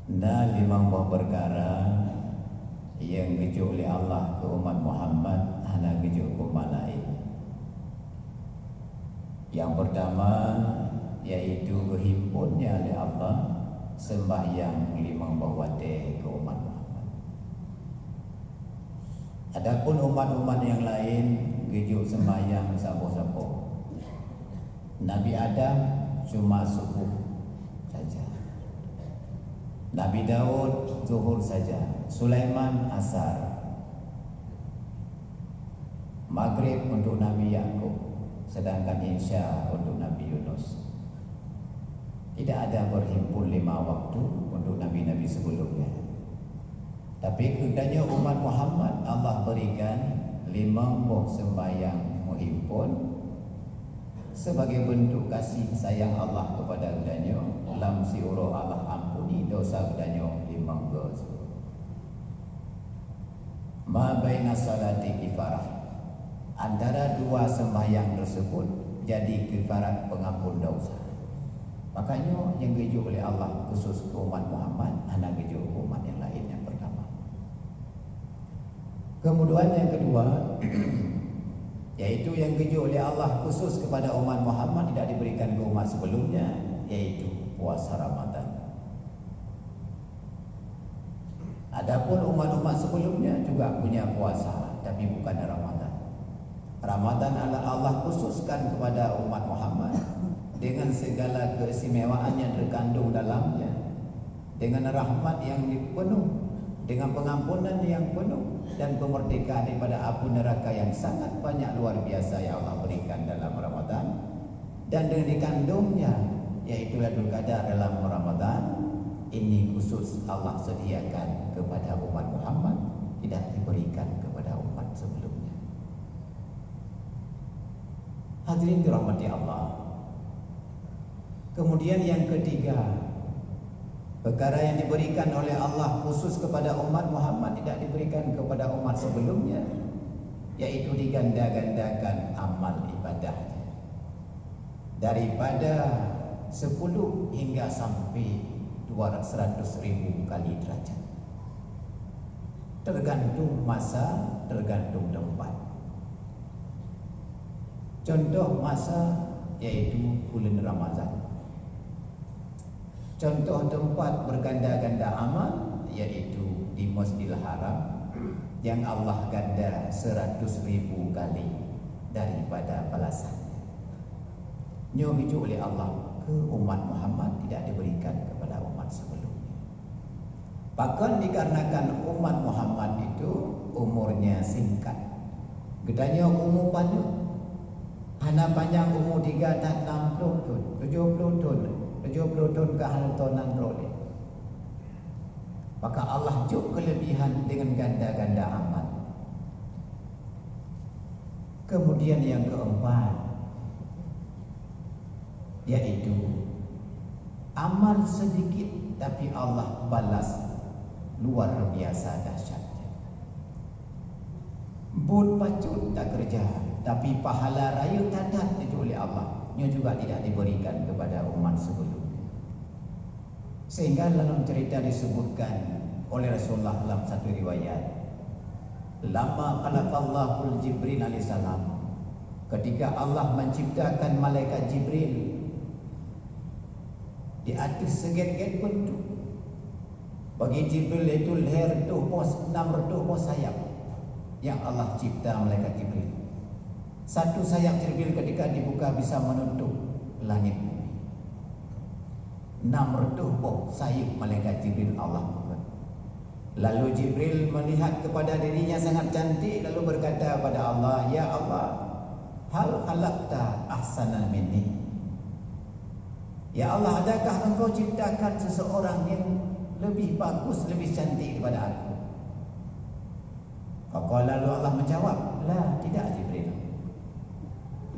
Na limang buah perkara yang kejuk oleh Allah ke umat Muhammad hana kejuk ke umat lain. Yang pertama yaitu kehimpunnya oleh Allah sembahyang limang buah wadih ke umat Muhammad. Adapun umat-umat yang lain kejuk sembahyang sabuh-sabuh. Nabi Adam cuma subuh saja. Nabi Daud zuhur saja, Sulaiman asar, Maghrib untuk Nabi Yakub, sedangkan Isya untuk Nabi Yunus. Tidak ada berhimpun 5 waktu untuk nabi-nabi sebelumnya. Tapi kepadanya umat Muhammad Allah berikan 5 buah sembahyang menghimpun sebagai bentuk kasih sayang Allah kepada kepadanya. Lam siuro Allah ampuni dosa kepadanya 5 dosa. Ma baina salati kifarah, antara 2 sembahyang tersebut jadi kifarat pengampun dosa. Makanya yang diuji oleh Allah khusus ke umat Muhammad, hanya diuji umat yang lain yang pertama. Kemudian yang kedua yaitu yang diuji oleh Allah khusus kepada umat Muhammad tidak diberikan ke umat sebelumnya, yaitu puasa Ramadan. Adapun umat-umat sebelumnya juga punya puasa, tapi bukan Ramadan. Ramadan Allah khususkan kepada umat Muhammad dengan segala keistimewaan yang terkandung dalamnya, dengan rahmat yang penuh, dengan pengampunan yang penuh, dan kemerdekaan daripada api neraka yang sangat banyak luar biasa yang Allah berikan dalam Ramadan. Dan dengan dikandungnya yaitu Lailatul Qadar dalam Ramadan, ini khusus Allah sediakan kepada umat Muhammad, tidak diberikan kepada umat sebelumnya. Hadirin dirahmati Allah. Kemudian yang ketiga, perkara yang diberikan oleh Allah khusus kepada umat Muhammad tidak diberikan kepada umat sebelumnya, yaitu diganda-gandakan amal ibadahnya daripada 10 hingga sampai 200.000 kali derajat, tergantung masa, tergantung tempat. Contoh masa yaitu bulan Ramadan. Contoh tempat berganda-ganda amal yaitu di Masjidil Haram yang Allah ganda 100.000 kali daripada balasannya. Nyuruh oleh Allah ke umat Muhammad tidak diberikan kepada umat sebelumnya. Bahkan dikarenakan umat Muhammad itu umurnya singkat, gedanya umur panjang, hanya panjang umur 3 dan 60 tahun, 70 tahun, 70 tahun ke hantanan roleh. Maka Allah juk kelebihan dengan ganda-ganda amal. Kemudian yang keempat yaitu amal sedikit tapi Allah balas luar biasa dahsyatnya. Bud pacut tak kerja tapi pahala raya tadat itu oleh Allah, nya juga tidak diberikan kepada umat sebelumnya. Sehingga dalam cerita disebutkan oleh Rasulullah dalam satu riwayat, lama khalaqallahu Jibril alaihissalam, ketika Allah menciptakan malaikat Jibril di atas seget-get bentuk. Bagi Jibril itu leher tuh pos 6 pos sayap yang Allah cipta malaikat Jibril. Satu sayap Jibril ketika dibuka bisa menutup langit bumi. 6 pos sayap malaikat Jibril Allah buat. Lalu Jibril melihat kepada dirinya sangat cantik, lalu berkata kepada Allah, ya Allah, hal khalaqta ahsanan minni. Ya Allah, adakah engkau ciptakan seseorang yang lebih bagus, lebih cantik daripada aku? Maka lalu Allah menjawab, la, tidak Jibril.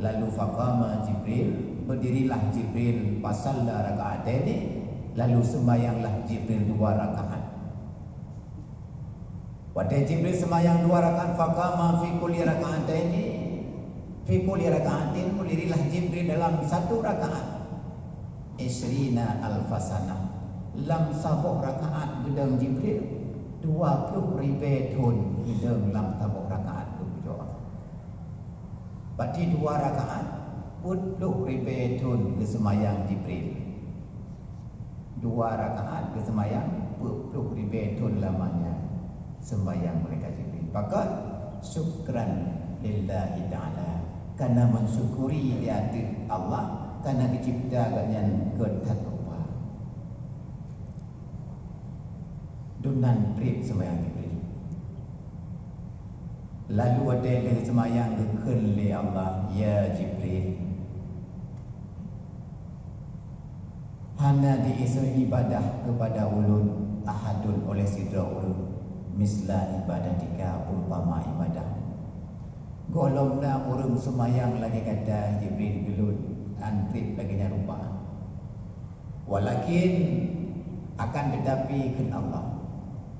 Lalu faqama Jibril, berdirilah Jibril, fasalla raka'ataini, lalu sembahyanglah Jibril 2 rakaat. Pada Jibril sembahyang 2 rakaat, faqama fi kulli raka'ataini, fi kulli raka'atin, berdirilah Jibril dalam 1 rakaat. Isrina alfasana, lam sabuk rakaat gedang Jibril 20,000 tahun gedang lam sabuk rakaat tu berdoa. Berarti 2 rakaat 40,000 tahun ke semayang Jibril. 2 rakaat ke semayang 40,000 tahun lamanya sembahyang mereka Jibril. Maka syukran lillahi ta'ala, karena mensyukuri di hati Allah, karena diciptakannya kedatupa dunan trip sembahyang Jibril. Lalu ada yang sembahyang oleh Allah, ya Jibril, hana diisu ibadah kepada ulun ahadun oleh sidra ulun misla ibadatika, umpama ibadah golongna urung semayang lagi kata Jibril gelun antrip lagi rupa, walakin akan tetapi kan Allah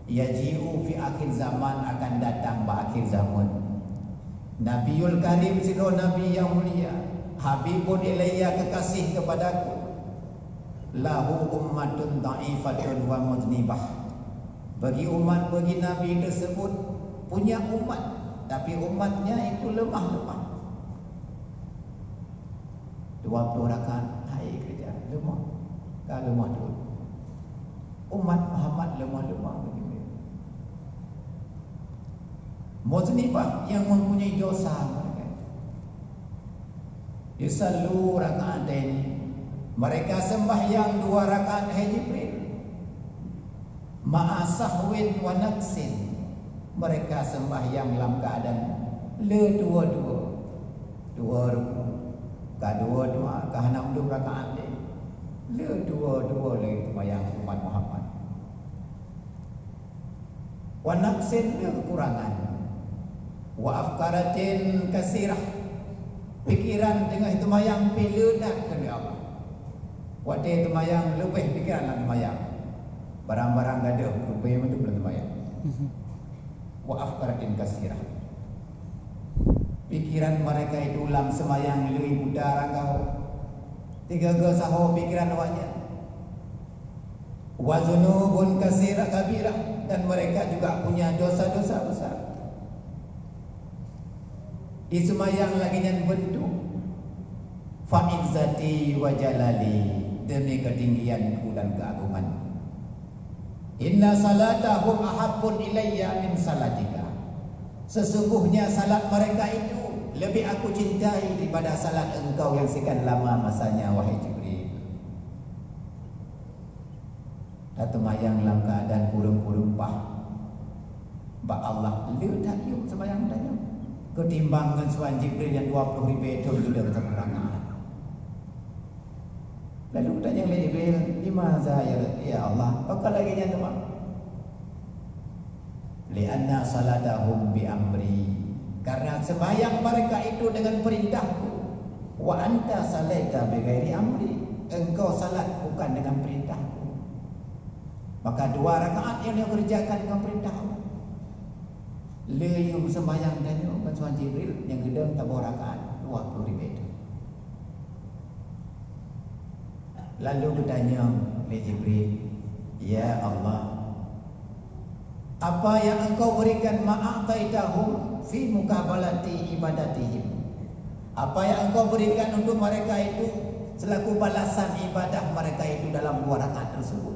yaji'u fi akhir zaman, akan datang pada akhir zaman Nabiul Karim sidra Nabi yang mulia, Habibun ilayya, kekasih kepadaku, lahu ummatun da'ifatun wa mudnibah, bagi umat, bagi Nabi tersebut punya umat, tapi umatnya itu lemah-lemah. 20 rakaat hai kerja lemah. Kalau lemah dulu. Umat Muhammad lemah-lemah begini. Mudnibah, yang mempunyai dosa mereka. Yusallu raka'atain, mereka sembahyang 2 rakaat hai Jibril. Ma'a sahwin wa naqsin, mereka sembahyang dalam keadaan le dua-dua, 2 ruku, ka 2 doa, ka 6 rakaat le dua-dua le sembahyang umat Muhammad. Wa naqsin, le kekurangan. Wa afkaratin kasirah, pikiran dengan sembahyang peledak ke Allah. Waktu sembahyang lebih pikiran dalam sembahyang. Barang-barang gada rupanya itu belum sembahyang. Wa afkaratin kasirah, pikiran mereka itu dalam sembahyang lebih budar kau. 3 sahabat pikiran awaknya. Wa dzunubun kasirah kabirah, dan mereka juga punya dosa-dosa besar. Di sembahyang lagi yang bentuk fa'izzati wa jalali, demi ketinggianku dan keagungan. Inna salatahum ahabbun ilayya min salatika, sesungguhnya salat mereka itu lebih aku cintai daripada salat engkau yang sekian lama masanya, wahai Jibril. Sembahyang dalam keadaan kurung-kurung pah ba Allah liu tak yuk sembahyang tanya ketimbang dengan suan Jibril yang 20,000 itu sudah berseberangan. Lalu tanya oleh Jibril, "Limaza ya Allah? Apa lagi yang teman?" Lianna salatahum bi amri, karena sembahyang mereka itu dengan perintahku. Wa anta salaita bi ghairi amri, engkau salat bukan dengan perintahku. Maka 2 rakaat yang dia kerjakan dengan perintah Allah. Leyum sembahyang tanya dengan suan Jibril yang gedang tabur rakaat 20,000 itu. Lalu bertanya oleh Jibril, ya Allah, apa yang engkau berikan ma'ataitahum fi mukabalati ibadatihim, apa yang engkau berikan untuk mereka itu selaku balasan ibadah mereka itu dalam 2 rakaat tersebut?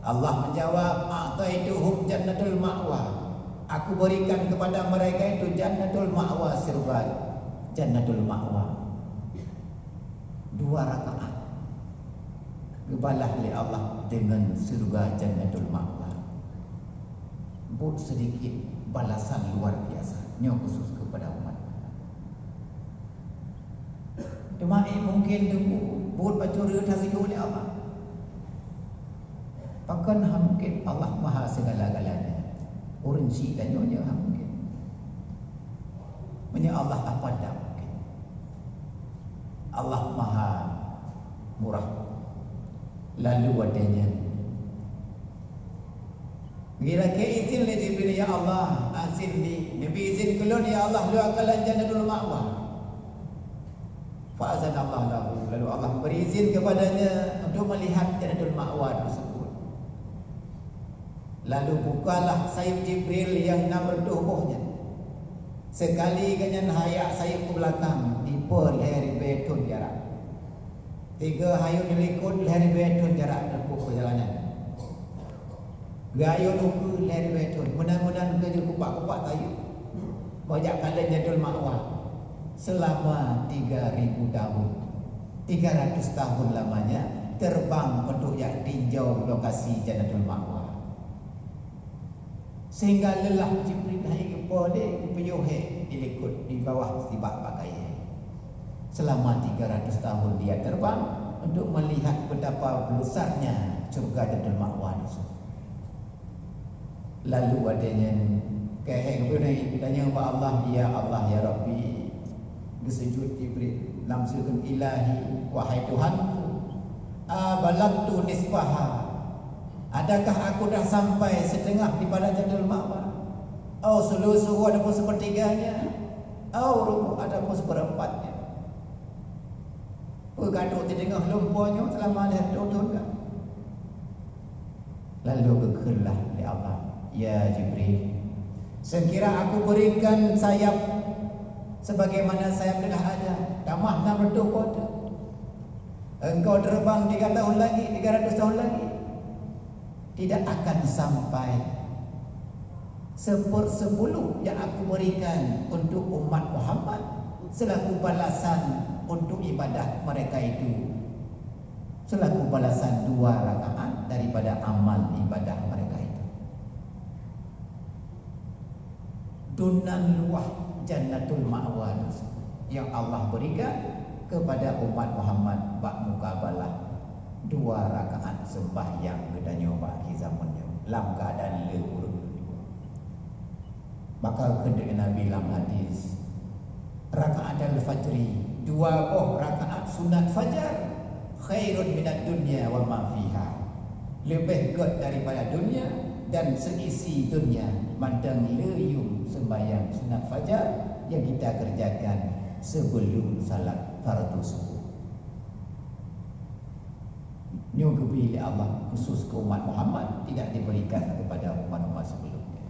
Allah menjawab, ma'ataituhum jannatul ma'wa, aku berikan kepada mereka itu jannatul ma'wa, surga jannatul ma'wa. 2 rakaat dibalas oleh Allah dengan surga jannatul ma'wa. Buat sedikit balasan luar biasa yang khusus kepada umat. Cuma mungkin tunggu buat bacuri tersidu oleh Allah. Bahkan mungkin Allah Maha segala-galanya. Urinci dan nyonya mungkin. Punya Allah apa dah mungkin. Allah Maha murah. Lalu wadanya. Bila ke izin le Jibril, ya Allah, azin li. Nabi izin kulun ya Allah, lu akalan jannatul ma'wa. Fa azan Allah lahu. Lalu Allah beri izin kepadanya untuk melihat Jannatul Ma'wa tersebut. Lalu bukalah sayap Jibril yang nama tubuhnya. Sekali kenyan hayak sayap ke belakang, tipe leher betun jarak. 3 hayun dilikut leher betun jarak tempuh perjalanan. Gayun uku leher betun, mudah-mudahan kerja kupak-kupak tayu. Bajak kalian Jannatul Ma'wa selama 3000 tahun. 300 tahun lamanya terbang untuk yang tinjau lokasi Jannatul Ma'wa. Sehingga lelah Jibril hai kepole peyohe dilikut di bawah tibak pakai. Selama 300 tahun dia terbang untuk melihat betapa besarnya surga Jannatul Ma'wa itu. Lalu adanya keheng bertanya kepada Allah, ya Allah ya Rabbi, bersujud Jibril, namsukan ilahi, wahai Tuhanku, abalagtu nisbaha, adakah aku dah sampai setengah di pada Jannatul Ma'wa? Au sulusuhu ataupun sepertiganya, au rubu ataupun seperempatnya. Bergaduh di tengah lumpurnya selama lihat tahun. Lalu berkelah oleh Allah, ya Jibril, sekira aku berikan sayap sebagaimana sayap telah ada, tamah 600 kota, engkau terbang 3 tahun lagi, 300 tahun lagi, tidak akan sampai 1/10 yang aku berikan untuk umat Muhammad selaku balasan untuk ibadah mereka itu, selaku balasan 2 rakaat daripada amal ibadah mereka itu. Dunan luah Jannatul Ma'wa yang Allah berikan kepada umat Muhammad bak mukabalah 2 rakaat sembahyang gedanya bak zamannya dalam keadaan legur. Maka kena Nabi dalam hadis, rakaat al-fajri, 2 rakaat sunat fajar, khairun minad dunya wa ma fiha, lebih good daripada dunia dan seisi dunia. Mandang leyum sembahyang sunat fajar yang kita kerjakan sebelum salat fardu subuh. Nyugubi Allah khusus ke umat Muhammad, tidak diberikan kepada umat-umat sebelumnya.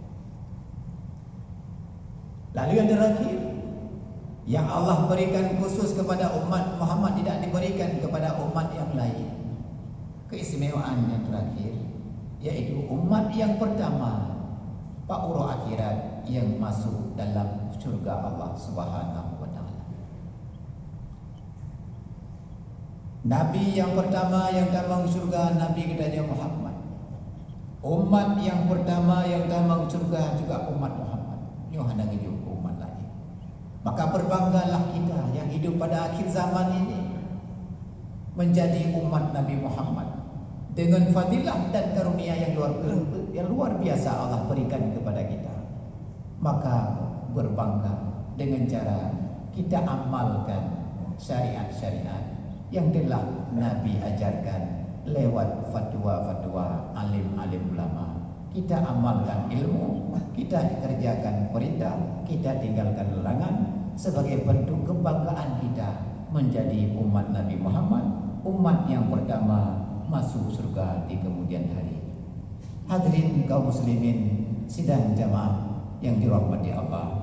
Lalu yang terakhir, yang Allah berikan khusus kepada umat Muhammad tidak diberikan kepada umat yang lain. Keistimewaan yang terakhir, yaitu umat yang pertama, pauro akhirat yang masuk dalam surga Allah Subhanahu wa taala. Nabi yang pertama yang damang surga, Nabi kita Muhammad. Umat yang pertama yang damang surga juga umat Muhammad. Yohana hidup umat lain. Maka berbanggalah kita yang hidup pada akhir zaman ini menjadi umat Nabi Muhammad dengan fadilah dan karunia yang luar biasa Allah berikan kepada kita. Maka berbangga dengan cara kita amalkan syariat-syariat yang telah Nabi ajarkan lewat fatwa-fatwa alim-alim ulama. Kita amalkan ilmu, kita kerjakan perintah, kita tinggalkan larangan sebagai bentuk kebanggaan kita menjadi umat Nabi Muhammad, umat yang pertama masuk surga di kemudian hari. Hadirin kaum muslimin sidang jamaah yang dirahmati Allah.